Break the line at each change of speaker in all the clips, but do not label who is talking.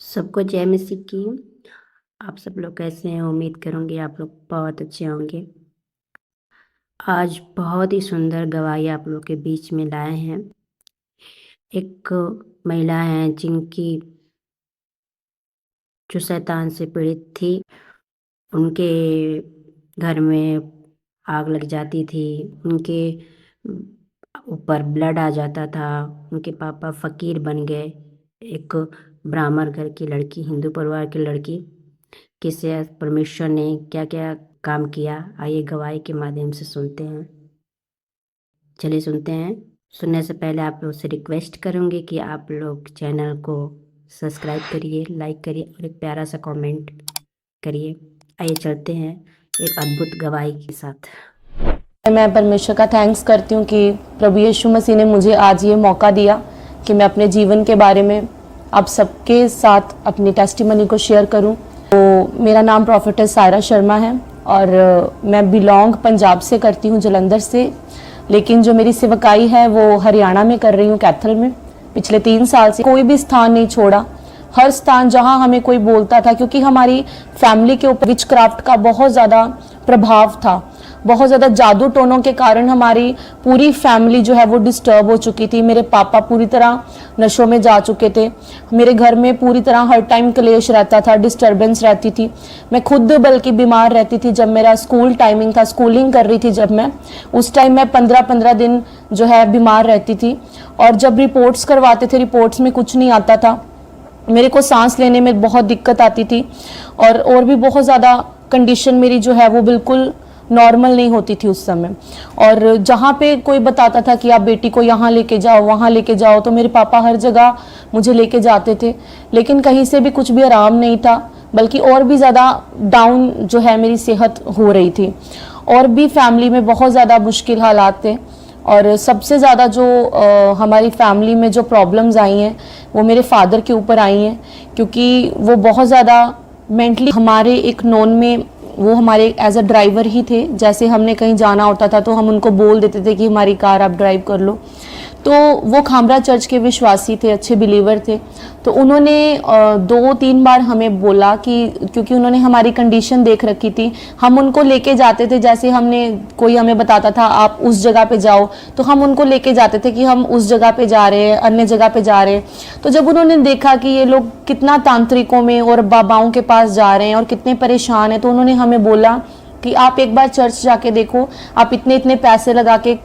सबको जय मसीह की। आप सब लोग कैसे हैं? उम्मीद करूँगी आप लोग बहुत अच्छे होंगे। आज बहुत ही सुंदर गवाही आप लोग के बीच में लाए हैं। एक महिला हैं जिनकी जो शैतान से पीड़ित थी, उनके घर में आग लग जाती थी, उनके ऊपर ब्लड आ जाता था, उनके पापा फ़कीर बन गए। एक ब्राह्मण घर की लड़की, हिंदू परिवार की लड़की, किसे परमेश्वर ने क्या क्या काम किया, आइए गवाही के माध्यम से सुनते हैं। चलिए सुनते हैं। सुनने से पहले आप लोग से रिक्वेस्ट करूँगी कि आप लोग चैनल को सब्सक्राइब करिए, लाइक करिए और एक प्यारा सा कमेंट करिए। आइए चलते हैं एक अद्भुत गवाही के साथ।
मैं परमेश्वर का थैंक्स करती हूँ कि प्रभु यीशु मसीह ने मुझे आज ये मौका दिया कि मैं अपने जीवन के बारे में आप सबके साथ अपनी टेस्टिमनी को शेयर करूँ। तो मेरा नाम प्रोफेटेस सायरा शर्मा है और मैं बिलोंग पंजाब से करती हूँ, जलंधर से, लेकिन जो मेरी सेवकाई है वो हरियाणा में कर रही हूँ, कैथल में। पिछले 3 साल से कोई भी स्थान नहीं छोड़ा, हर स्थान जहाँ हमें कोई बोलता था, क्योंकि हमारी फैमिली के ऊपर विचक्राफ्ट का बहुत ज़्यादा प्रभाव था। बहुत ज़्यादा जादू टोनों के कारण हमारी पूरी फैमिली जो है वो डिस्टर्ब हो चुकी थी। मेरे पापा पूरी तरह नशों में जा चुके थे, मेरे घर में पूरी तरह हर टाइम क्लेश रहता था, डिस्टर्बेंस रहती थी। मैं खुद बल्कि बीमार रहती थी। जब मेरा स्कूल टाइमिंग था, स्कूलिंग कर रही थी जब मैं, उस टाइम मैं 15-15 दिन जो है बीमार रहती थी। और जब रिपोर्ट्स करवाते थे, रिपोर्ट्स में कुछ नहीं आता था। मेरे को सांस लेने में बहुत दिक्कत आती थी और भी बहुत ज़्यादा कंडीशन मेरी जो है वो बिल्कुल नॉर्मल नहीं होती थी उस समय। और जहाँ पे कोई बताता था कि आप बेटी को यहाँ लेके जाओ, वहाँ लेके जाओ, तो मेरे पापा हर जगह मुझे लेके जाते थे, लेकिन कहीं से भी कुछ भी आराम नहीं था, बल्कि और भी ज़्यादा डाउन जो है मेरी सेहत हो रही थी। और भी फैमिली में बहुत ज़्यादा मुश्किल हालात थे। और सबसे ज़्यादा जो हमारी फैमिली में जो प्रॉब्लम्स आई हैं वो मेरे फादर के ऊपर आई हैं, क्योंकि वो बहुत ज़्यादा मेंटली, हमारे एक नॉन में वो हमारे एज अ ड्राइवर ही थे। जैसे हमने कहीं जाना होता था तो हम उनको बोल देते थे कि हमारी कार आप ड्राइव कर लो। तो वो खामरा चर्च के विश्वासी थे, अच्छे बिलीवर थे। तो उन्होंने 2-3 बार हमें बोला कि, क्योंकि उन्होंने हमारी कंडीशन देख रखी थी, हम उनको लेके जाते थे। जैसे हमने, कोई हमें बताता था आप उस जगह पे जाओ, तो हम उनको लेके जाते थे कि हम उस जगह पे जा रहे हैं, अन्य जगह पे जा रहे हैं। तो जब उन्होंने देखा कि ये लोग कितना तांत्रिकों में और बाबाओं के पास जा रहे हैं और कितने परेशान हैं, तो उन्होंने हमें बोला कि आप एक बार चर्च जाके देखो, आप इतने इतने पैसे लगा के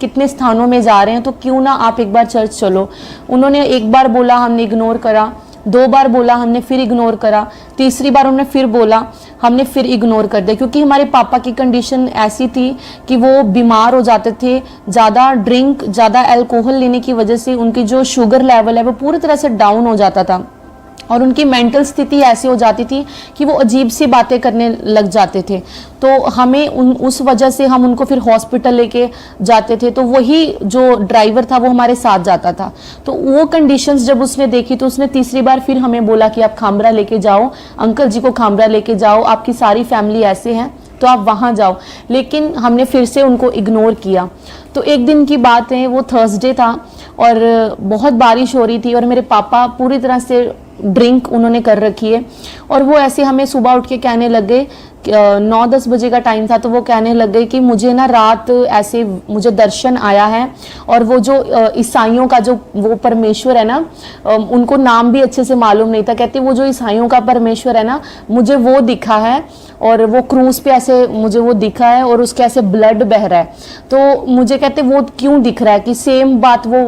कितने स्थानों में जा रहे हैं, तो क्यों ना आप एक बार चर्च चलो। उन्होंने एक बार बोला, हमने इग्नोर करा। 2 बार बोला, हमने फिर इग्नोर करा। तीसरी बार उन्होंने फिर बोला, हमने फिर इग्नोर कर दिया, क्योंकि हमारे पापा की कंडीशन ऐसी थी कि वो बीमार हो जाते थे। ज़्यादा ड्रिंक, ज़्यादा अल्कोहल लेने की वजह से उनकी जो शुगर लेवल है वो पूरी तरह से डाउन हो जाता था और उनकी मेंटल स्थिति ऐसी हो जाती थी कि वो अजीब सी बातें करने लग जाते थे। तो हमें उस वजह से हम उनको फिर हॉस्पिटल लेके जाते थे। तो वही जो ड्राइवर था वो हमारे साथ जाता था। तो वो कंडीशंस जब उसने देखी तो उसने तीसरी बार फिर हमें बोला कि आप खामरा लेके जाओ, अंकल जी को खामरा लेके जाओ, आपकी सारी फैमिली ऐसे हैं तो आप वहाँ जाओ। लेकिन हमने फिर से उनको इग्नोर किया। तो एक दिन की बात है, वो थर्सडे था और बहुत बारिश हो रही थी और मेरे पापा पूरी तरह से ड्रिंक उन्होंने कर रखी है। और वो ऐसे हमें सुबह उठ के कहने लग गए, 9-10 बजे का टाइम था, तो वो कहने लग गए कि मुझे ना रात ऐसे मुझे दर्शन आया है और वो जो ईसाइयों का जो वो परमेश्वर है ना, उनको नाम भी अच्छे से मालूम नहीं था। कहते वो जो ईसाइयों का परमेश्वर है ना, मुझे वो दिखा है और वो क्रूज पे ऐसे मुझे वो दिखा है और उसके ऐसे ब्लड बह रहा है। तो मुझे कहते वो क्यों दिख रहा है, कि सेम बात वो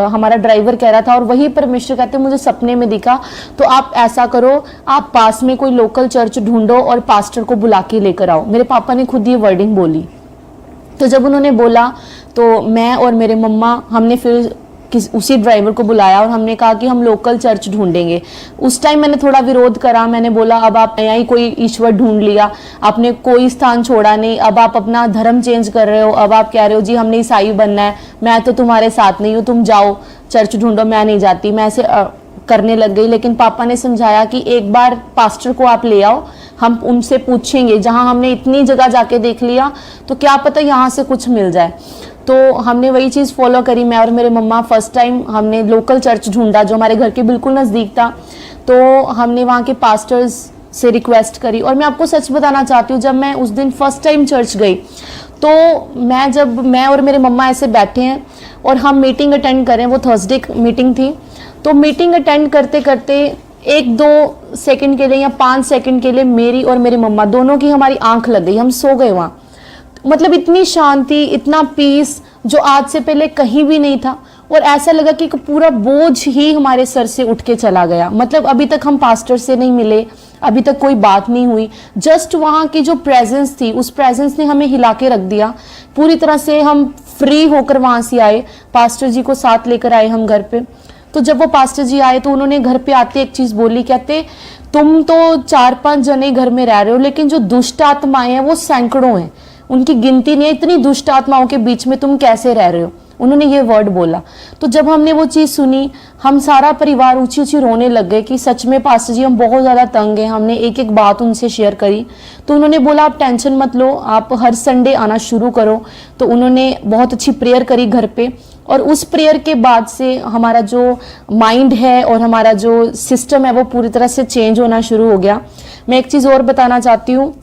हमारा ड्राइवर कह रहा था और वही परमेश्वर कहते मुझे सपने में दिखा। तो आप ऐसा करो, आप पास में कोई लोकल चर्च ढूंढो और पास्टर को बुला के लेकर आओ। मेरे पापा ने खुद ये वर्डिंग बोली। तो जब उन्होंने बोला तो मैं और मेरे मम्मा, हमने फिर उसी ड्राइवर को बुलाया और हमने कहा कि हम लोकल चर्च ढूंढेंगे। उस टाइम मैंने थोड़ा विरोध करा। मैंने बोला अब आप नया ही कोई ईश्वर ढूंढ लिया, आपने कोई स्थान छोड़ा नहीं, अब आप अपना धर्म चेंज कर रहे हो, अब आप कह रहे हो जी हमने ईसाई बनना है, मैं तो तुम्हारे साथ नहीं हूँ, तुम जाओ चर्च ढूंढो, मैं नहीं जाती। मैं ऐसे करने लग गई। लेकिन पापा ने समझाया कि एक बार पास्टर को आप ले आओ, हम उनसे पूछेंगे, जहां हमने इतनी जगह जाके देख लिया तो क्या पता यहाँ से कुछ मिल जाए। तो हमने वही चीज़ फॉलो करी। मैं और मेरे मम्मा फर्स्ट टाइम हमने लोकल चर्च ढूंढा जो हमारे घर के बिल्कुल नज़दीक था। तो हमने वहाँ के पास्टर्स से रिक्वेस्ट करी। और मैं आपको सच बताना चाहती हूँ, जब मैं उस दिन फर्स्ट टाइम चर्च गई तो मैं और मेरे मम्मा ऐसे बैठे हैं और हम मीटिंग अटेंड करें, वो थर्सडे मीटिंग थी। तो मीटिंग अटेंड करते करते 1-2 सेकंड के लिए या 5 सेकंड के लिए मेरी और मेरी मम्मा दोनों की हमारी आंख लग गई, हम सो गए वहाँ। मतलब इतनी शांति, इतना पीस जो आज से पहले कहीं भी नहीं था। और ऐसा लगा कि पूरा बोझ ही हमारे सर से उठ के चला गया। मतलब अभी तक हम पास्टर से नहीं मिले, अभी तक कोई बात नहीं हुई, जस्ट वहाँ की जो प्रेजेंस थी उस प्रेजेंस ने हमें हिला के रख दिया। पूरी तरह से हम फ्री होकर वहाँ से आए, पास्टर जी को साथ लेकर आए हम घर पे। तो जब वो पास्टर जी आए तो उन्होंने घर पे आते एक चीज़ बोली, कहते तुम तो 4-5 जने घर में रह रहे हो, लेकिन जो दुष्ट आत्माएं हैं वो सैकड़ों हैं, उनकी गिनती नहीं है, इतनी दुष्ट आत्माओं के बीच में तुम कैसे रह रहे हो। उन्होंने ये वर्ड बोला। तो जब हमने वो चीज़ सुनी, हम सारा परिवार ऊंची ऊंची रोने लग गए कि सच में पास्टर जी हम बहुत ज़्यादा तंग हैं। हमने एक एक बात उनसे शेयर करी तो उन्होंने बोला आप टेंशन मत लो, आप हर संडे आना शुरू करो। तो उन्होंने बहुत अच्छी प्रेयर करी घर पे, और उस प्रेयर के बाद से हमारा जो माइंड है और हमारा जो सिस्टम है वो पूरी तरह से चेंज होना शुरू हो गया। मैं एक चीज़ और बताना चाहती हूँ,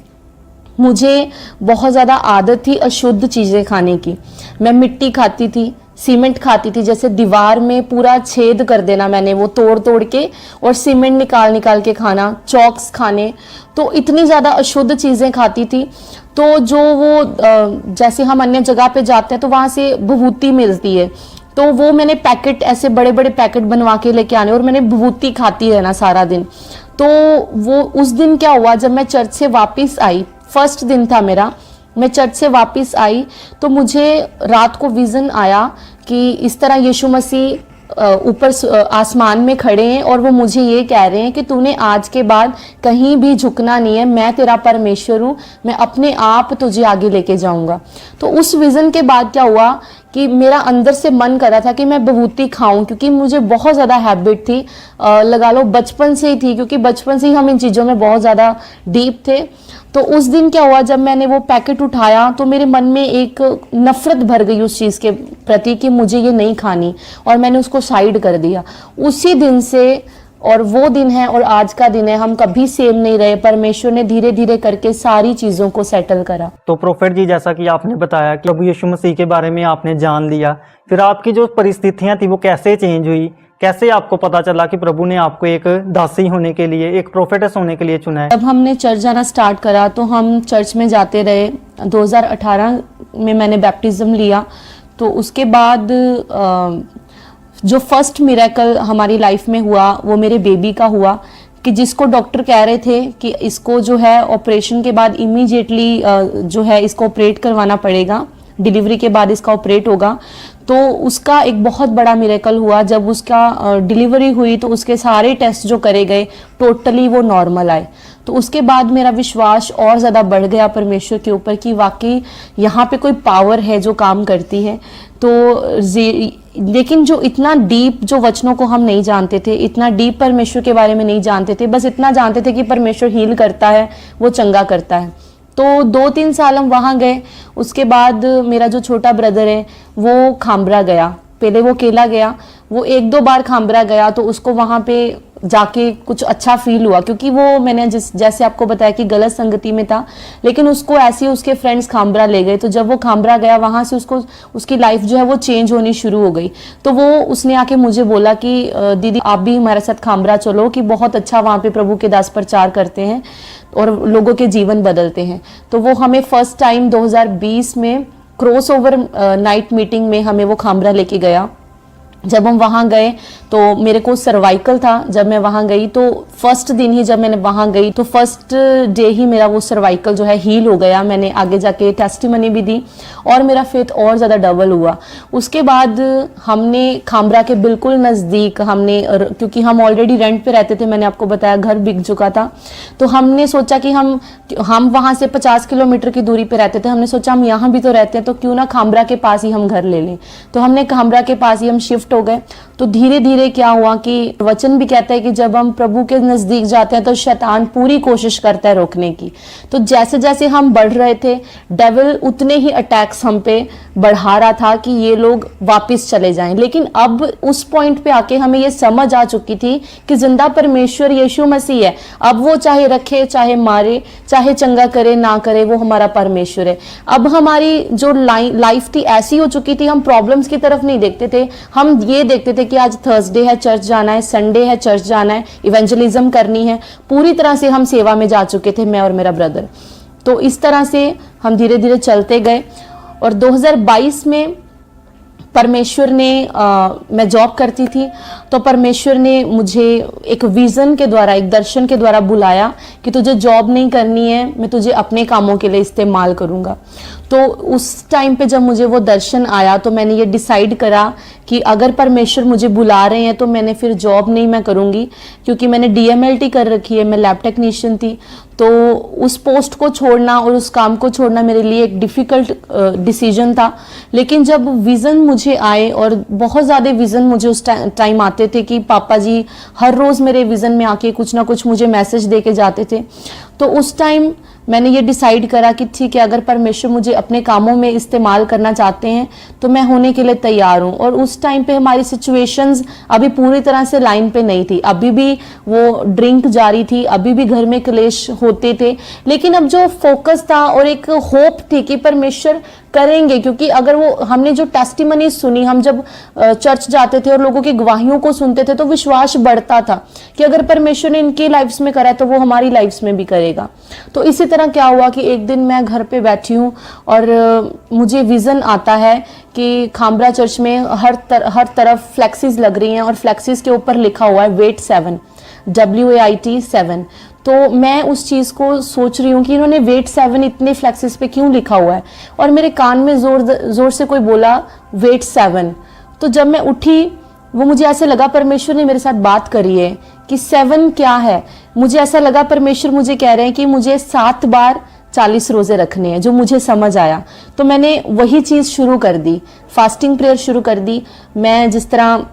मुझे बहुत ज़्यादा आदत थी अशुद्ध चीज़ें खाने की। मैं मिट्टी खाती थी, सीमेंट खाती थी, जैसे दीवार में पूरा छेद कर देना मैंने, वो तोड़ तोड़ के, और सीमेंट निकाल निकाल के खाना, चॉक्स खाने। तो इतनी ज़्यादा अशुद्ध चीज़ें खाती थी। तो जो वो जैसे हम अन्य जगह पे जाते हैं तो वहाँ से विभूति मिलती है, तो वो मैंने पैकेट, ऐसे बड़े बड़े पैकेट बनवा के लेके आने और मैंने विभूति खाती रहना सारा दिन। तो वो उस दिन क्या हुआ, जब मैं चर्च से वापस आई, फर्स्ट दिन था मेरा, मैं चर्च से वापस आई तो मुझे रात को विजन आया कि इस तरह यीशु मसीह ऊपर आसमान में खड़े हैं और वो मुझे ये कह रहे हैं कि तूने आज के बाद कहीं भी झुकना नहीं है, मैं तेरा परमेश्वर हूँ, मैं अपने आप तुझे आगे लेके जाऊंगा। तो उस विजन के बाद क्या हुआ कि मेरा अंदर से मन कर रहा था कि मैं विभूति खाऊं, क्योंकि मुझे बहुत ज़्यादा हैबिट थी, लगा लो बचपन से ही थी, क्योंकि बचपन से ही हम इन चीज़ों में बहुत ज़्यादा डीप थे। तो उस दिन क्या हुआ, जब मैंने वो पैकेट उठाया तो मेरे मन में एक नफरत भर गई उस चीज़ के प्रति कि मुझे ये नहीं खानी, और मैंने उसको साइड कर दिया। उसी दिन से, और वो दिन है और आज का दिन है, हम कभी सेम नहीं रहे। परमेश्वर ने धीरे धीरे करके सारी चीज़ों को सेटल करा।
तो प्रोफेट जी, जैसा कि आपने बताया कि प्रभु यीशु मसीह के बारे में आपने जान लिया, फिर आपकी जो परिस्थितियां थी वो कैसे चेंज हुई, कैसे आपको पता चला कि प्रभु ने आपको एक दासी होने के लिए, एक प्रोफेटस होने के लिए चुना है?
जब हमने चर्च जाना स्टार्ट करा तो हम चर्च में जाते रहे। 2018 में मैंने बैप्टिज्म लिया। तो उसके बाद जो फर्स्ट मिरेकल हमारी लाइफ में हुआ वो मेरे बेबी का हुआ, कि जिसको डॉक्टर कह रहे थे कि इसको जो है ऑपरेशन के बाद इमीडिएटली जो है इसको ऑपरेट करवाना पड़ेगा, डिलीवरी के बाद इसका ऑपरेट होगा। तो उसका एक बहुत बड़ा मिरेकल हुआ। जब उसका डिलीवरी हुई तो उसके सारे टेस्ट जो करे गए टोटली वो नॉर्मल आए। तो उसके बाद मेरा विश्वास और ज़्यादा बढ़ गया परमेश्वर के ऊपर कि वाकई यहाँ पे कोई पावर है जो काम करती है। तो लेकिन जो इतना डीप जो वचनों को हम नहीं जानते थे, इतना डीप परमेश्वर के बारे में नहीं जानते थे, बस इतना जानते थे कि परमेश्वर हील करता है, वो चंगा करता है। तो 2-3 साल हम वहाँ गए। उसके बाद मेरा जो छोटा ब्रदर है वो खामरा गया। पहले वो केला गया, वो 1-2 बार खामरा गया, तो उसको वहाँ पे जाके कुछ अच्छा फील हुआ, क्योंकि वो मैंने जैसे आपको बताया कि गलत संगति में था, लेकिन उसको ऐसे उसके फ्रेंड्स खामरा ले गए। तो जब वो खामरा गया वहाँ से उसकी लाइफ जो है वो चेंज होनी शुरू हो गई। तो वो उसने आके मुझे बोला कि दीदी आप भी हमारे साथ खामरा चलो, कि बहुत अच्छा वहाँ पे प्रभु के दास प्रचार करते हैं और लोगों के जीवन बदलते हैं। तो वो हमें फर्स्ट टाइम 2020 में क्रॉस ओवर नाइट मीटिंग में हमें वो खामरा लेके गया। जब हम वहाँ गए तो मेरे को सर्वाइकल था। जब मैं वहाँ गई तो फर्स्ट दिन ही जब मैंने वहाँ गई तो फर्स्ट डे ही मेरा वो सर्वाइकल जो है हील हो गया। मैंने आगे जाके टेस्टिमनी भी दी और मेरा फेथ और ज़्यादा डबल हुआ। उसके बाद हमने खामरा के बिल्कुल नज़दीक क्योंकि हम ऑलरेडी रेंट पे रहते थे, मैंने आपको बताया घर बिक चुका था, तो हमने सोचा कि हम वहाँ से 50 किलोमीटर की दूरी पे रहते थे। हमने सोचा हम यहाँ भी तो रहते हैं, तो क्यों ना खामरा के पास ही हम घर ले लें। तो हमने खामरा के पास ही हम शिफ्ट हो गए। तो तो धीरे धीरे क्या हुआ कि वचन भी कहता है कि जब हम प्रभु के नजदीक जाते हैं तो शैतान पूरी कोशिश करता है रोकने की। तो जैसे जैसे हम बढ़ रहे थे, डेविल उतने ही अटैक्स हम पे बढ़ा रहा था कि ये लोग वापस चले जाएं। लेकिन अब उस पॉइंट पे आके हमें ये समझ आ चुकी थी कि जिंदा परमेश्वर यीशु मसीह है। अब वो चाहे रखे, चाहे मारे, चाहे चंगा करे ना करे, वो हमारा परमेश्वर है। अब हमारी जो लाइफ थी ऐसी हो चुकी थी, हम प्रॉब्लम्स की तरफ नहीं देखते थे, हम ये देखते थे कि आज थर्सडे है, चर्च जाना है, संडे है, चर्च जाना है, इवेंजलिज्म करनी है। पूरी तरह से हम सेवा में जा चुके थे, मैं और मेरा ब्रदर। तो इस तरह से हम धीरे धीरे चलते गए और 2022 में परमेश्वर ने मैं जॉब करती थी, तो परमेश्वर ने मुझे एक विज़न के द्वारा, एक दर्शन के द्वारा बुलाया कि तुझे जॉब नहीं करनी है, मैं तुझे अपने कामों के लिए इस्तेमाल करूँगा। तो उस टाइम पे जब मुझे वो दर्शन आया तो मैंने ये डिसाइड करा कि अगर परमेश्वर मुझे बुला रहे हैं तो मैंने फिर जॉब नहीं मैं करूँगी, क्योंकि मैंने DMLT कर रखी है, मैं लैब टेक्नीशियन थी। तो उस पोस्ट को छोड़ना और उस काम को छोड़ना मेरे लिए एक डिफ़िकल्ट डिसीजन था। लेकिन जब विज़न मुझे आए, और बहुत ज़्यादा विज़न मुझे उस टाइम आते थे कि पापा जी हर रोज़ मेरे विज़न में आके कुछ ना कुछ मुझे मैसेज दे के जाते थे। तो उस टाइम मैंने ये डिसाइड करा कि ठीक है, अगर परमेश्वर मुझे अपने कामों में इस्तेमाल करना चाहते हैं तो मैं होने के लिए तैयार हूँ। और उस टाइम पे हमारी सिचुएशंस अभी पूरी तरह से लाइन पे नहीं थी, अभी भी वो ड्रिंक जारी थी, अभी भी घर में क्लेश होते थे। लेकिन अब जो फोकस था और एक होप थी कि परमेश्वर करेंगे, क्योंकि अगर वो हमने जो टेस्टिमनी सुनी, हम जब चर्च जाते थे और लोगों की गवाहियों को सुनते थे तो विश्वास बढ़ता था कि अगर परमेश्वर ने इनकी लाइफ्स में करा है तो वो हमारी लाइफ्स में भी करेगा। तो इसी तरह क्या हुआ कि एक दिन मैं घर पे बैठी हूँ और मुझे विज़न आता है कि खामरा चर्च में हर तरफ फ्लैक्सीज लग रही हैं और फ्लैक्सीज के ऊपर लिखा हुआ है वेट 7, WAIT 7। तो मैं उस चीज़ को सोच रही हूँ कि इन्होंने वेट 7 इतने फ्लैक्सेस पे क्यों लिखा हुआ है, और मेरे कान में जोर से कोई बोला वेट 7। तो जब मैं उठी, वो मुझे ऐसे लगा परमेश्वर ने मेरे साथ बात करी है कि 7 क्या है। मुझे ऐसा लगा परमेश्वर मुझे कह रहे हैं कि मुझे 7 बार 40 रोजे रखने हैं, जो मुझे समझ आया। तो मैंने वही चीज़ शुरू कर दी, फास्टिंग प्रेयर शुरू कर दी। मैं जिस तरह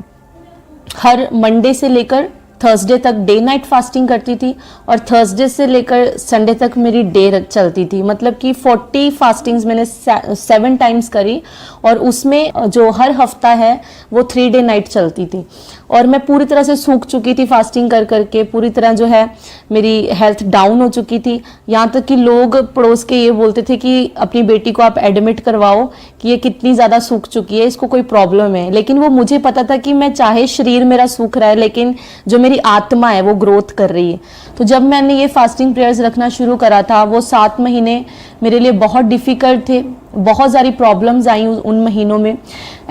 हर मंडे से लेकर थर्सडे तक डे नाइट फास्टिंग करती थी और थर्सडे से लेकर संडे तक मेरी डे चलती थी, मतलब कि 40 फास्टिंग्स मैंने 7 टाइम्स करी। और उसमें जो हर हफ्ता है वो 3 डे नाइट चलती थी। और मैं पूरी तरह से सूख चुकी थी फास्टिंग कर करके, पूरी तरह जो है मेरी हेल्थ डाउन हो चुकी थी। यहाँ तक कि लोग पड़ोस के ये बोलते थे कि अपनी बेटी को आप एडमिट करवाओ कि ये कितनी ज़्यादा सूख चुकी है, इसको कोई प्रॉब्लम है। लेकिन वो मुझे पता था कि मैं चाहे शरीर मेरा सूख रहा है, लेकिन जो मेरी आत्मा है वो ग्रोथ कर रही है। तो जब मैंने ये फास्टिंग प्रेयर्स रखना शुरू करा था, वो 7 महीने मेरे लिए बहुत डिफ़िकल्ट थे, बहुत सारी प्रॉब्लम्स आई उन महीनों में।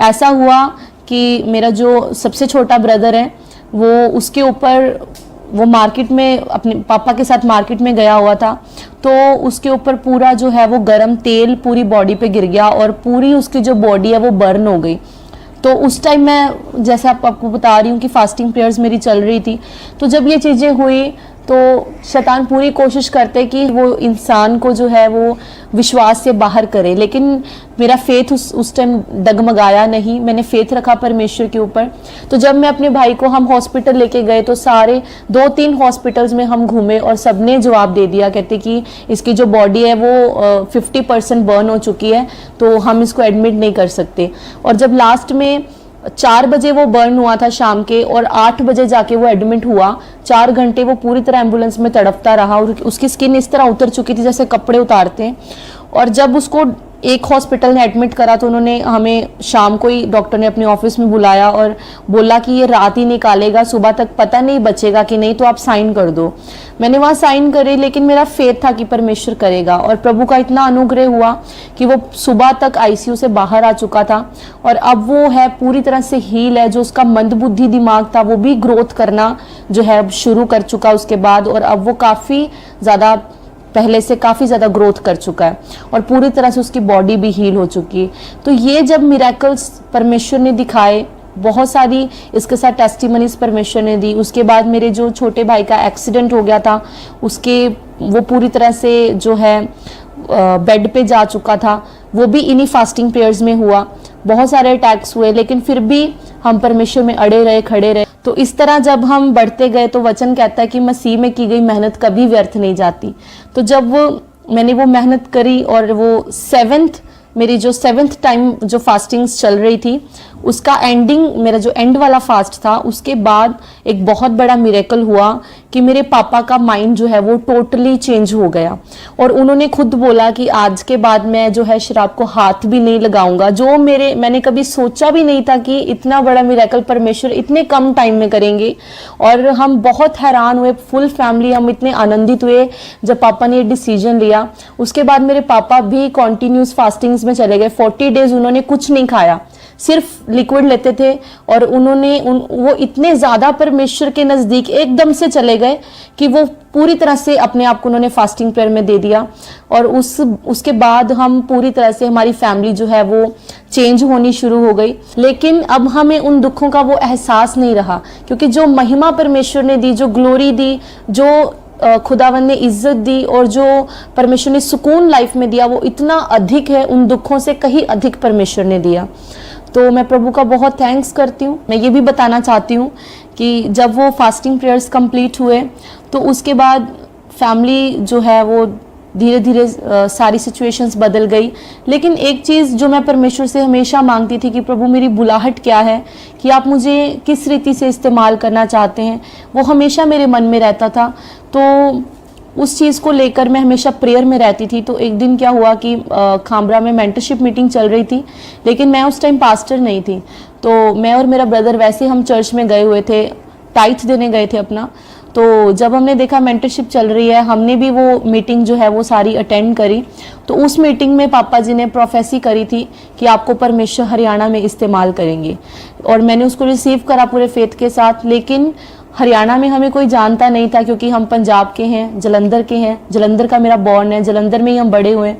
ऐसा हुआ कि मेरा जो सबसे छोटा ब्रदर है वो उसके ऊपर, वो मार्केट में अपने पापा के साथ मार्केट में गया हुआ था, तो उसके ऊपर पूरा जो है वो गरम तेल पूरी बॉडी पे गिर गया और पूरी उसकी जो बॉडी है वो बर्न हो गई। तो उस टाइम मैं, जैसे आपको बता रही हूँ कि फास्टिंग प्रेयर्स मेरी चल रही थी, तो जब ये चीज़ें हुई तो शैतान पूरी कोशिश करते कि वो इंसान को जो है वो विश्वास से बाहर करे। लेकिन मेरा फेथ उस टाइम डगमगाया नहीं, मैंने फेथ रखा परमेश्वर के ऊपर। तो जब मैं अपने भाई को, हम हॉस्पिटल लेके गए तो सारे 2-3 हॉस्पिटल्स में हम घूमे और सबने जवाब दे दिया, कहते कि इसकी जो बॉडी है वो 50% बर्न हो चुकी है, तो हम इसको एडमिट नहीं कर सकते। और जब लास्ट में 4 बजे वो बर्न हुआ था शाम के, और 8 बजे जाके वो एडमिट हुआ। 4 घंटे वो पूरी तरह एम्बुलेंस में तड़पता रहा और उसकी स्किन इस तरह उतर चुकी थी जैसे कपड़े उतारते हैं। और जब उसको एक हॉस्पिटल ने एडमिट करा तो उन्होंने हमें शाम को ही, डॉक्टर ने अपने ऑफिस में बुलाया और बोला कि ये रात ही निकालेगा, सुबह तक पता नहीं बचेगा कि नहीं, तो आप साइन कर दो। मैंने वहाँ साइन करे, लेकिन मेरा फेथ था कि परमेश्वर करेगा। और प्रभु का इतना अनुग्रह हुआ कि वो सुबह तक ICU से बाहर आ चुका था और अब वो है पूरी तरह से हील है। जो उसका मंदबुद्धि दिमाग था वो भी ग्रोथ करना जो है शुरू कर चुका उसके बाद, और अब वो काफ़ी ज़्यादा, पहले से काफ़ी ज़्यादा ग्रोथ कर चुका है और पूरी तरह से उसकी बॉडी भी हील हो चुकी है। तो ये जब मिरेकल्स परमेश्वर ने दिखाए, बहुत सारी इसके साथ टेस्टिमनीज परमेश्वर ने दी। उसके बाद मेरे जो छोटे भाई का एक्सीडेंट हो गया था, उसके वो पूरी तरह से जो है बेड पे जा चुका था, वो भी इन्हीं फास्टिंग प्रेयर्स में हुआ। बहुत सारे अटैक्स हुए, लेकिन फिर भी हम परमेश्वर में अड़े रहे, खड़े रहे। तो इस तरह जब हम बढ़ते गए तो वचन कहता है कि मसीह में की गई मेहनत कभी व्यर्थ नहीं जाती। तो जब मैंने वो मेहनत करी और वो मेरी जो 7th टाइम जो फास्टिंग्स चल रही थी, उसका एंडिंग, मेरा जो एंड वाला फास्ट था, उसके बाद एक बहुत बड़ा मिरेकल हुआ कि मेरे पापा का माइंड जो है वो टोटली चेंज हो गया। और उन्होंने खुद बोला कि आज के बाद मैं जो है शराब को हाथ भी नहीं लगाऊंगा। जो मैंने कभी सोचा भी नहीं था कि इतना बड़ा मिरेकल परमेश्वर इतने कम टाइम में करेंगे। और हम बहुत हैरान हुए, फुल फैमिली हम इतने आनंदित हुए जब पापा ने ये डिसीजन लिया। उसके बाद मेरे पापा भी कॉन्टिन्यूस फास्टिंग्स में चले गए। 40 डेज उन्होंने कुछ नहीं खाया, सिर्फ लिक्विड लेते थे। और वो इतने ज्यादा परमेश्वर के नजदीक एकदम से चले गए कि वो पूरी तरह से अपने आप को उन्होंने फास्टिंग प्रेयर में दे दिया। और उसके बाद हम पूरी तरह से, हमारी फैमिली जो है वो चेंज होनी शुरू हो गई। लेकिन अब हमें उन दुखों का वो एहसास नहीं रहा, क्योंकि जो महिमा परमेश्वर ने दी, जो ग्लोरी दी, जो खुदावन ने इज्जत दी और जो परमेश्वर ने सुकून लाइफ में दिया, वो इतना अधिक है, उन दुखों से कहीं अधिक परमेश्वर ने दिया। तो मैं प्रभु का बहुत थैंक्स करती हूँ। मैं ये भी बताना चाहती हूँ कि जब वो फास्टिंग प्रेयर्स कंप्लीट हुए तो उसके बाद फैमिली जो है वो धीरे धीरे सारी सिचुएशंस बदल गई। लेकिन एक चीज़ जो मैं परमेश्वर से हमेशा मांगती थी कि प्रभु मेरी बुलाहट क्या है, कि आप मुझे किस रीति से इस्तेमाल करना चाहते हैं, वो हमेशा मेरे मन में रहता था। तो उस चीज़ को लेकर मैं हमेशा प्रेयर में रहती थी। तो एक दिन क्या हुआ कि खामरा में मेंटरशिप मीटिंग चल रही थी, लेकिन मैं उस टाइम पास्टर नहीं थी। तो मैं और मेरा ब्रदर वैसे हम चर्च में गए हुए थे, टाइथ देने गए थे अपना। तो जब हमने देखा मेंटरशिप चल रही है, हमने भी वो मीटिंग जो है वो सारी अटेंड करी। तो उस मीटिंग में पापा जी ने प्रोफेसी करी थी कि आपको परमेश्वर हरियाणा में इस्तेमाल करेंगे। और मैंने उसको रिसीव करा पूरे फेथ के साथ। लेकिन हरियाणा में हमें कोई जानता नहीं था, क्योंकि हम पंजाब के हैं, जलंधर के हैं, जलंधर का मेरा बॉर्न है, जलंधर में ही हम बड़े हुए।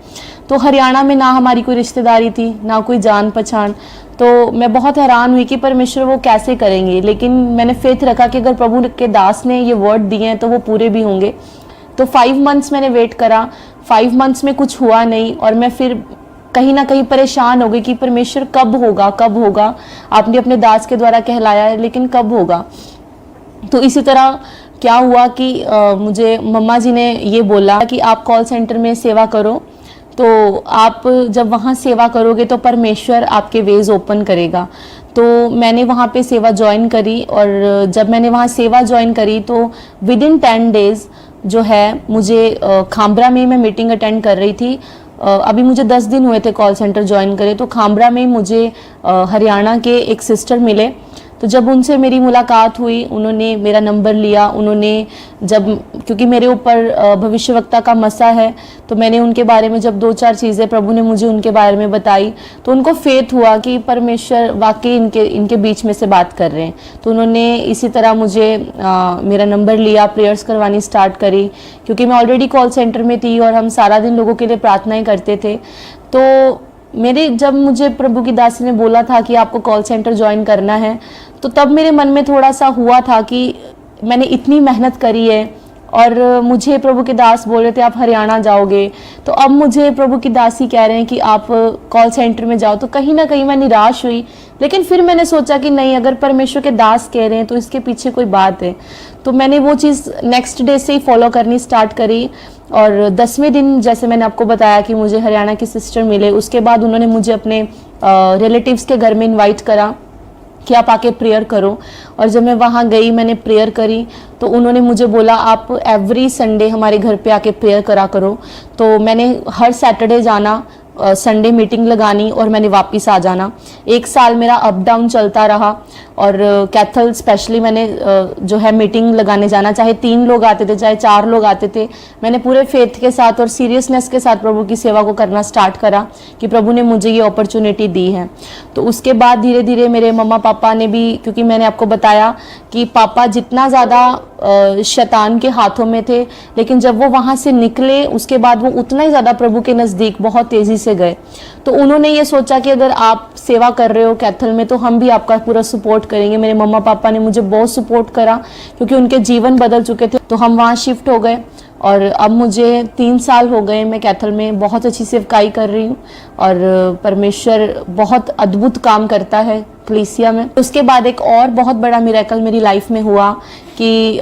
तो हरियाणा में ना हमारी कोई रिश्तेदारी थी, ना कोई जान पहचान। तो मैं बहुत हैरान हुई कि परमेश्वर वो कैसे करेंगे। लेकिन मैंने फेथ रखा कि अगर प्रभु के दास ने ये वर्ड दिए हैं तो वो पूरे भी होंगे। तो 5 मंथ्स मैंने वेट करा, 5 मंथ्स में कुछ हुआ नहीं। और मैं फिर कहीं ना कहीं परेशान हो गई कि परमेश्वर कब होगा, कब होगा। आपने अपने दास के द्वारा कहलाया है, लेकिन कब होगा। तो इसी तरह क्या हुआ कि मुझे मम्मा जी ने ये बोला कि आप कॉल सेंटर में सेवा करो, तो आप जब वहाँ सेवा करोगे तो परमेश्वर आपके वेज ओपन करेगा। तो मैंने वहाँ पे सेवा ज्वाइन करी। और जब मैंने वहाँ सेवा ज्वाइन करी तो विदिन 10 डेज जो है मुझे खामरा में मैं मीटिंग अटेंड कर रही थी। अभी मुझे 10 दिन हुए थे कॉल सेंटर ज्वाइन करे। तो खामरा में मुझे हरियाणा के एक सिस्टर मिले। तो जब उनसे मेरी मुलाकात हुई, उन्होंने मेरा नंबर लिया। उन्होंने क्योंकि मेरे ऊपर भविष्यवक्ता का मसा है, तो मैंने उनके बारे में जब 2-4 चीज़ें प्रभु ने मुझे उनके बारे में बताई, तो उनको फेथ हुआ कि परमेश्वर वाकई इनके बीच में से बात कर रहे हैं। तो उन्होंने इसी तरह मुझे मेरा नंबर लिया, प्रेयर्स करवानी स्टार्ट करी, क्योंकि मैं ऑलरेडी कॉल सेंटर में थी और हम सारा दिन लोगों के लिए प्रार्थनाएं करते थे। तो जब मुझे प्रभु की दासी ने बोला था कि आपको कॉल सेंटर ज्वाइन करना है, तो तब मेरे मन में थोड़ा सा हुआ था कि मैंने इतनी मेहनत करी है और मुझे प्रभु के दास बोल रहे थे आप हरियाणा जाओगे। तो अब मुझे प्रभु की दासी कह रहे हैं कि आप कॉल सेंटर में जाओ। तो कहीं ना कहीं मैं निराश हुई। लेकिन फिर मैंने सोचा कि नहीं, अगर परमेश्वर के दास कह रहे हैं तो इसके पीछे कोई बात है। तो मैंने वो चीज़ नेक्स्ट डे से ही फॉलो करनी स्टार्ट करी। और 10वें दिन जैसे मैंने आपको बताया कि मुझे हरियाणा की सिस्टर मिले, उसके बाद उन्होंने मुझे अपने रिलेटिव्स के घर में इनवाइट करा कि आप आके प्रेयर करो। और जब मैं वहाँ गई, मैंने प्रेयर करी, तो उन्होंने मुझे बोला आप एवरी संडे हमारे घर पे आके प्रेयर करा करो। तो मैंने हर सैटरडे जाना, संडे मीटिंग लगानी और मैंने वापस आ जाना। 1 साल मेरा अप डाउन चलता रहा। और कैथल स्पेशली मैंने जो है मीटिंग लगाने जाना, चाहे 3 लोग आते थे चाहे 4 लोग आते थे, मैंने पूरे फेथ के साथ और सीरियसनेस के साथ प्रभु की सेवा को करना स्टार्ट करा कि प्रभु ने मुझे ये अपॉर्चुनिटी दी है। तो उसके बाद धीरे धीरे मेरे मम्मा पापा ने भी, क्योंकि मैंने आपको बताया कि पापा जितना ज़्यादा शैतान के हाथों में थे, लेकिन जब वो वहाँ से निकले उसके बाद वो उतना ही ज़्यादा प्रभु के नज़दीक बहुत तेज़ी से गए। तो उन्होंने ये सोचा कि अगर आप सेवा कर रहे हो कैथल में तो हम भी आपका पूरा सपोर्ट करेंगे। मेरे मम्मा पापा ने मुझे बहुत सपोर्ट करा, क्योंकि उनके जीवन बदल चुके थे। तो हम वहाँ शिफ्ट हो गए और अब मुझे 3 साल हो गए, मैं कैथल में बहुत अच्छी सेवकाई कर रही हूँ और परमेश्वर बहुत अद्भुत काम करता है कलीसिया में। उसके बाद एक और बहुत बड़ा मिरेकल मेरी लाइफ में हुआ कि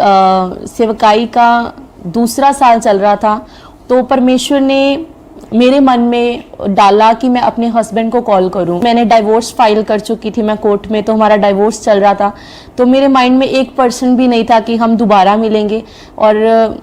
सेवकाई का दूसरा साल चल रहा था, तो परमेश्वर ने मेरे मन में डाला कि मैं अपने हस्बैंड को कॉल करूं। मैंने डाइवोर्स फाइल कर चुकी थी मैं कोर्ट में, तो हमारा डाइवोर्स चल रहा था, तो मेरे माइंड में 1% भी नहीं था कि हम दोबारा मिलेंगे, और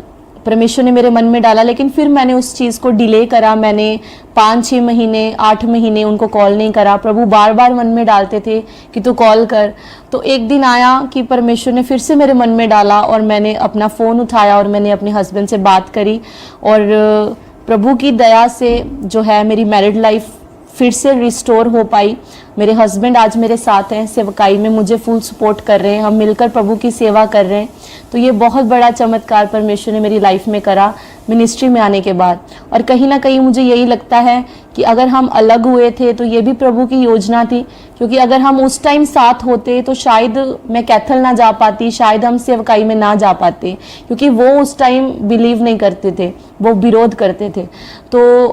परमेश्वर ने मेरे मन में डाला। लेकिन फिर मैंने उस चीज़ को डिले करा, मैंने 5-6 महीने 8 महीने उनको कॉल नहीं करा। प्रभु बार बार मन में डालते थे कि तू कॉल कर। तो एक दिन आया कि परमेश्वर ने फिर से मेरे मन में डाला और मैंने अपना फ़ोन उठाया और मैंने अपने हस्बैंड से बात करी, और प्रभु की दया से जो है मेरी मैरिड लाइफ फिर से रिस्टोर हो पाई। मेरे हस्बैंड आज मेरे साथ हैं, सेवकाई में मुझे फुल सपोर्ट कर रहे हैं, हम मिलकर प्रभु की सेवा कर रहे हैं। तो ये बहुत बड़ा चमत्कार परमेश्वर ने मेरी लाइफ में करा मिनिस्ट्री में आने के बाद। और कहीं ना कहीं मुझे यही लगता है कि अगर हम अलग हुए थे तो ये भी प्रभु की योजना थी, क्योंकि अगर हम उस टाइम साथ होते तो शायद मैं कैथल ना जा पाती, शायद हम सेवकाई में ना जा पाते, क्योंकि वो उस टाइम बिलीव नहीं करते थे, वो विरोध करते थे। तो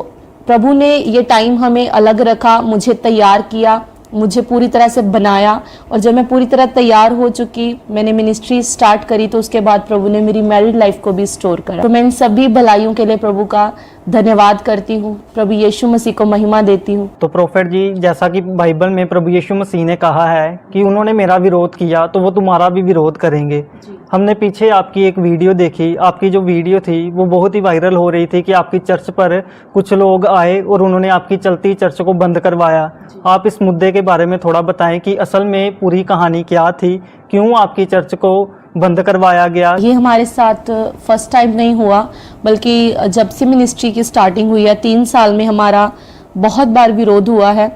प्रभु ने ये टाइम हमें अलग रखा, मुझे तैयार किया, मुझे पूरी तरह से बनाया, और जब मैं पूरी तरह तैयार हो चुकी, मैंने मिनिस्ट्री स्टार्ट करी, तो उसके बाद प्रभु ने मेरी मैरिड लाइफ को भी स्टोर करा। तो मैं इन सभी भलाइयों के लिए प्रभु का धन्यवाद करती हूँ, प्रभु यीशु मसीह को महिमा देती हूँ।
तो प्रोफेट जी, जैसा कि बाइबल में प्रभु यीशु मसीह ने कहा है कि उन्होंने मेरा विरोध किया तो वो तुम्हारा भी विरोध करेंगे। हमने पीछे आपकी एक वीडियो देखी, आपकी जो वीडियो थी वो बहुत ही वायरल हो रही थी कि आपकी चर्च पर कुछ लोग आए और उन्होंने आपकी चलती चर्च को बंद करवाया। आप इस मुद्दे के बारे में थोड़ा बताएं कि असल में पूरी कहानी क्या थी, क्यों आपकी चर्च को बंद करवाया गया।
ये हमारे साथ फर्स्ट टाइम नहीं हुआ, बल्कि जब से मिनिस्ट्री की स्टार्टिंग हुई है 3 साल में हमारा बहुत बार विरोध हुआ है,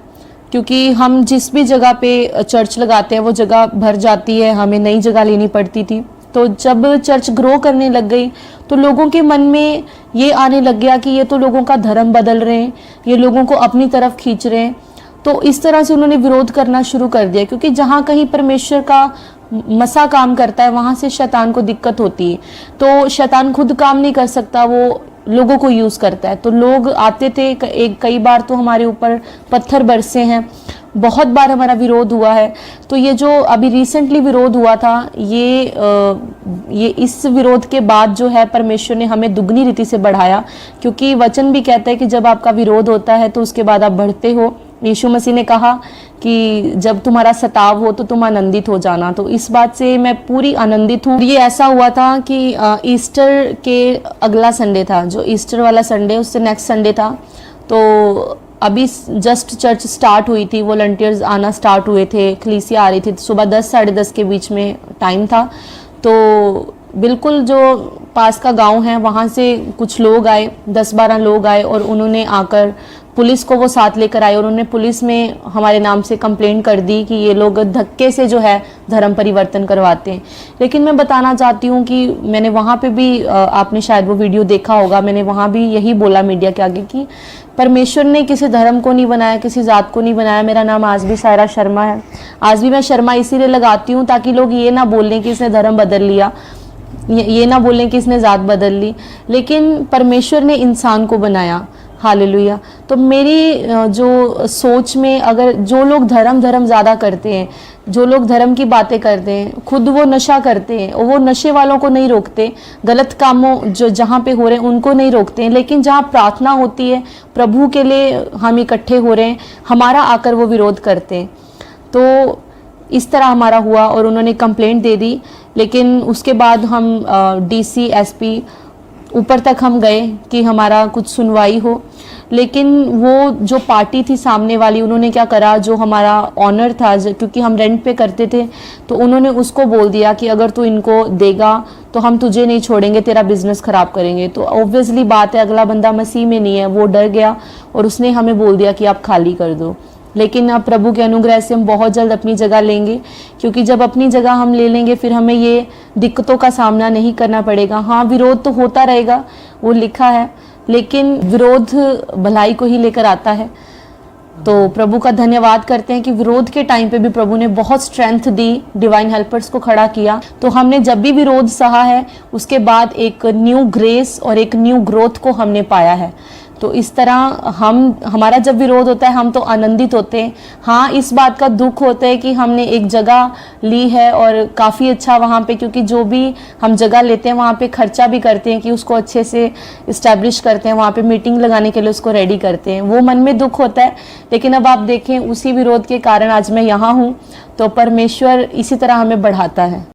क्योंकि हम जिस भी जगह पे चर्च लगाते हैं वो जगह भर जाती है, हमें नई जगह लेनी पड़ती थी। तो जब चर्च ग्रो करने लग गई तो लोगों के मन में ये आने लग गया कि ये तो लोगों का धर्म बदल रहे हैं, ये लोगों को अपनी तरफ खींच रहे हैं। तो इस तरह से उन्होंने विरोध करना शुरू कर दिया, क्योंकि जहाँ कहीं परमेश्वर का मसा काम करता है वहाँ से शैतान को दिक्कत होती है। तो शैतान खुद काम नहीं कर सकता, वो लोगों को यूज़ करता है। तो लोग आते थे, कई बार तो हमारे ऊपर पत्थर बरसे हैं, बहुत बार हमारा विरोध हुआ है। तो ये जो अभी रिसेंटली विरोध हुआ था, ये इस विरोध के बाद जो है परमेश्वर ने हमें दुगनी रीति से बढ़ाया, क्योंकि वचन भी कहता है कि जब आपका विरोध होता है तो उसके बाद आप बढ़ते हो। यीशु मसीह ने कहा कि जब तुम्हारा सताव हो तो तुम आनंदित हो जाना। तो इस बात से मैं पूरी आनंदित हूँ। ये ऐसा हुआ था कि ईस्टर के अगला संडे था, जो ईस्टर वाला संडे उससे नेक्स्ट संडे था। तो अभी जस्ट चर्च स्टार्ट हुई थी, वॉलंटियर्स आना स्टार्ट हुए थे, कलीसिया आ रही थी। सुबह 10 साढ़े 10 के बीच में टाइम था। तो बिल्कुल जो पास का गांव है वहाँ से कुछ लोग आए, 10-12 लोग आए, और उन्होंने आकर पुलिस को वो साथ लेकर आए, और उन्होंने पुलिस में हमारे नाम से कंप्लेंट कर दी कि ये लोग धक्के से जो है धर्म परिवर्तन करवाते हैं। लेकिन मैं बताना चाहती हूँ कि मैंने वहाँ पे भी, आपने शायद वो वीडियो देखा होगा, मैंने वहाँ भी यही बोला मीडिया के आगे कि परमेश्वर ने किसी धर्म को नहीं बनाया, किसी जात को नहीं बनाया। मेरा नाम आज भी सायरा शर्मा है। आज भी मैं शर्मा इसीलिए लगाती हूँ ताकि लोग ये ना बोलें कि इसने धर्म बदल लिया, ये ना बोलें कि इसने जात बदल ली। लेकिन परमेश्वर ने इंसान को बनाया, हालेलुया। तो मेरी जो सोच में, अगर जो लोग धर्म ज़्यादा करते हैं, जो लोग धर्म की बातें करते हैं, खुद वो नशा करते हैं, वो नशे वालों को नहीं रोकते, गलत कामों जो जहाँ पे हो रहे हैं उनको नहीं रोकते हैं, लेकिन जहाँ प्रार्थना होती है, प्रभु के लिए हम इकट्ठे हो रहे हैं, हमारा आकर वो विरोध करते हैं। तो इस तरह हमारा हुआ और उन्होंने कंप्लेंट दे दी। लेकिन उसके बाद हम DC SP ऊपर तक हम गए कि हमारा कुछ सुनवाई हो। लेकिन वो जो पार्टी थी सामने वाली, उन्होंने क्या करा, जो हमारा ऑनर था, क्योंकि हम रेंट पे करते थे, तो उन्होंने उसको बोल दिया कि अगर तू इनको देगा तो हम तुझे नहीं छोड़ेंगे, तेरा बिजनेस खराब करेंगे। तो ऑब्वियसली बात है, अगला बंदा मसीह में नहीं है, वो डर गया और उसने हमें बोल दिया कि आप खाली कर दो। लेकिन अब प्रभु के अनुग्रह से हम बहुत जल्द अपनी जगह लेंगे, क्योंकि जब अपनी जगह हम ले लेंगे फिर हमें ये दिक्कतों का सामना नहीं करना पड़ेगा। हाँ, विरोध तो होता रहेगा, वो लिखा है, लेकिन विरोध भलाई को ही लेकर आता है। तो प्रभु का धन्यवाद करते हैं कि विरोध के टाइम पे भी प्रभु ने बहुत स्ट्रेंथ दी, डिवाइन हेल्पर्स को खड़ा किया। तो हमने जब भी विरोध सहा है उसके बाद एक न्यू ग्रेस और एक न्यू ग्रोथ को हमने पाया है। तो इस तरह हमारा जब विरोध होता है हम तो आनंदित होते हैं। हाँ, इस बात का दुख होता है कि हमने एक जगह ली है और काफ़ी अच्छा वहाँ पे, क्योंकि जो भी हम जगह लेते हैं वहाँ पे खर्चा भी करते हैं कि उसको अच्छे से इस्टेब्लिश करते हैं, वहाँ पे मीटिंग लगाने के लिए उसको रेडी करते हैं, वो मन में दुख होता है। लेकिन अब आप देखें उसी विरोध के कारण आज मैं यहाँ हूँ, तो परमेश्वर इसी तरह हमें बढ़ाता है।